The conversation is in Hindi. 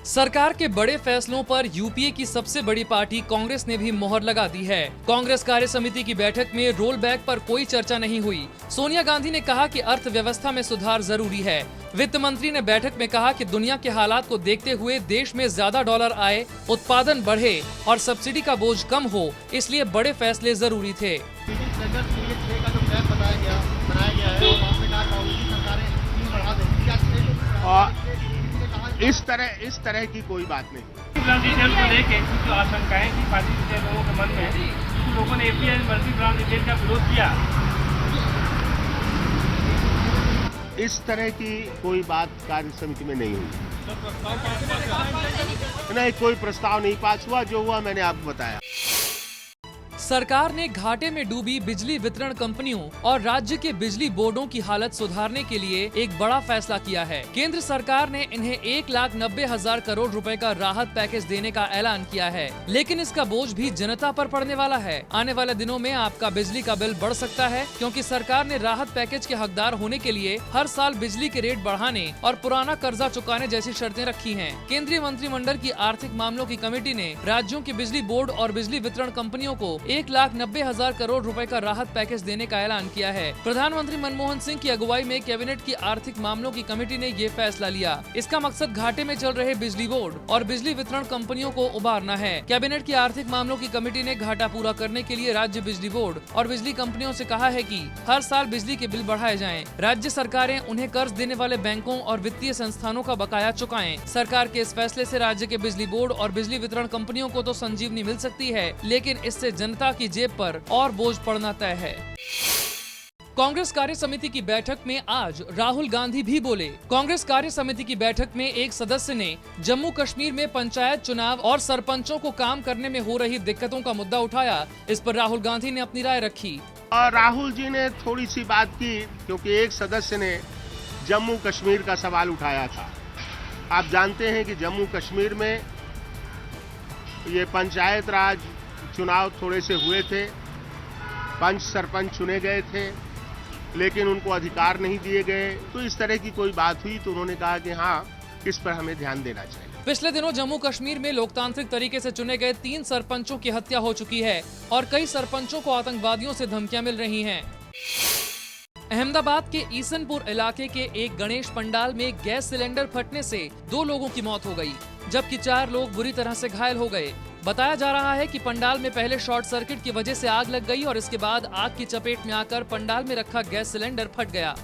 सरकार के बड़े फैसलों पर यूपीए की सबसे बड़ी पार्टी कांग्रेस ने भी मोहर लगा दी है। कांग्रेस कार्य समिति की बैठक में रोल बैक पर कोई चर्चा नहीं हुई। सोनिया गांधी ने कहा कि अर्थव्यवस्था में सुधार जरूरी है। वित्त मंत्री ने बैठक में कहा कि दुनिया के हालात को देखते हुए देश में ज्यादा डॉलर आए, उत्पादन बढ़े और सब्सिडी का बोझ कम हो, इसलिए बड़े फैसले जरूरी थे। इस तरह की कोई बात नहीं। को लेके जो आशंकाएं थी पार्टी के लोगों के मन में, कुछ लोगों ने एपीआई मल्टी ब्रांड रिटेल का विरोध किया। इस तरह की कोई बात कार्य समिति में नहीं हुई। नहीं, कोई प्रस्ताव नहीं पास हुआ। जो हुआ मैंने आपको बताया। सरकार ने घाटे में डूबी बिजली वितरण कंपनियों और राज्य के बिजली बोर्डों की हालत सुधारने के लिए एक बड़ा फैसला किया है। केंद्र सरकार ने इन्हें 1,90,000 करोड़ रुपए का राहत पैकेज देने का ऐलान किया है, लेकिन इसका बोझ भी जनता पर पड़ने वाला है। आने वाले दिनों में आपका बिजली का बिल बढ़ सकता है, क्योंकि सरकार ने राहत पैकेज के हकदार होने के लिए हर साल बिजली के रेट बढ़ाने और पुराना कर्जा चुकाने जैसी शर्तें रखी है। केंद्रीय मंत्रिमंडल की आर्थिक मामलों की कमेटी ने राज्यों के बिजली बोर्ड और बिजली वितरण कंपनियों को 1,90,000 करोड़ रुपए का राहत पैकेज देने का ऐलान किया है। प्रधानमंत्री मनमोहन सिंह की अगुवाई में कैबिनेट की आर्थिक मामलों की कमेटी ने ये फैसला लिया। इसका मकसद घाटे में चल रहे बिजली बोर्ड और बिजली वितरण कंपनियों को उबारना है। कैबिनेट की आर्थिक मामलों की कमेटी ने घाटा पूरा करने के लिए राज्य बिजली बोर्ड और बिजली कंपनियों से कहा है कि हर साल बिजली के बिल बढ़ाए जाएं। राज्य सरकारें उन्हें कर्ज देने वाले बैंकों और वित्तीय संस्थानों का बकाया चुकाएं। सरकार के इस फैसले से राज्य के बिजली बोर्ड और बिजली वितरण कंपनियों को तो संजीवनी मिल सकती है, लेकिन इससे जनता की जेब पर और बोझ पड़ना तय है। कांग्रेस कार्य समिति की बैठक में आज राहुल गांधी भी बोले। कांग्रेस कार्य समिति की बैठक में एक सदस्य ने जम्मू कश्मीर में पंचायत चुनाव और सरपंचों को काम करने में हो रही दिक्कतों का मुद्दा उठाया। इस पर राहुल गांधी ने अपनी राय रखी और राहुल जी ने थोड़ी सी बात की, क्योंकि एक सदस्य ने जम्मू कश्मीर का सवाल उठाया था। आप जानते हैं कि जम्मू कश्मीर में ये पंचायत राज चुनाव थोड़े से हुए थे, पंच सरपंच चुने गए थे, लेकिन उनको अधिकार नहीं दिए गए। तो इस तरह की कोई बात हुई तो उन्होंने कहा कि हाँ, इस पर हमें ध्यान देना चाहिए। पिछले दिनों जम्मू कश्मीर में लोकतांत्रिक तरीके से चुने गए 3 सरपंचों की हत्या हो चुकी है और कई सरपंचों को आतंकवादियों से धमकियां मिल रही हैं। अहमदाबाद के ईसनपुर इलाके के एक गणेश पंडाल में गैस सिलेंडर फटने से 2 लोगों की मौत हो गई, जबकि 4 लोग बुरी तरह से घायल हो गए। बताया जा रहा है कि पंडाल में पहले शॉर्ट सर्किट की वजह से आग लग गई और इसके बाद आग की चपेट में आकर पंडाल में रखा गैस सिलेंडर फट गया।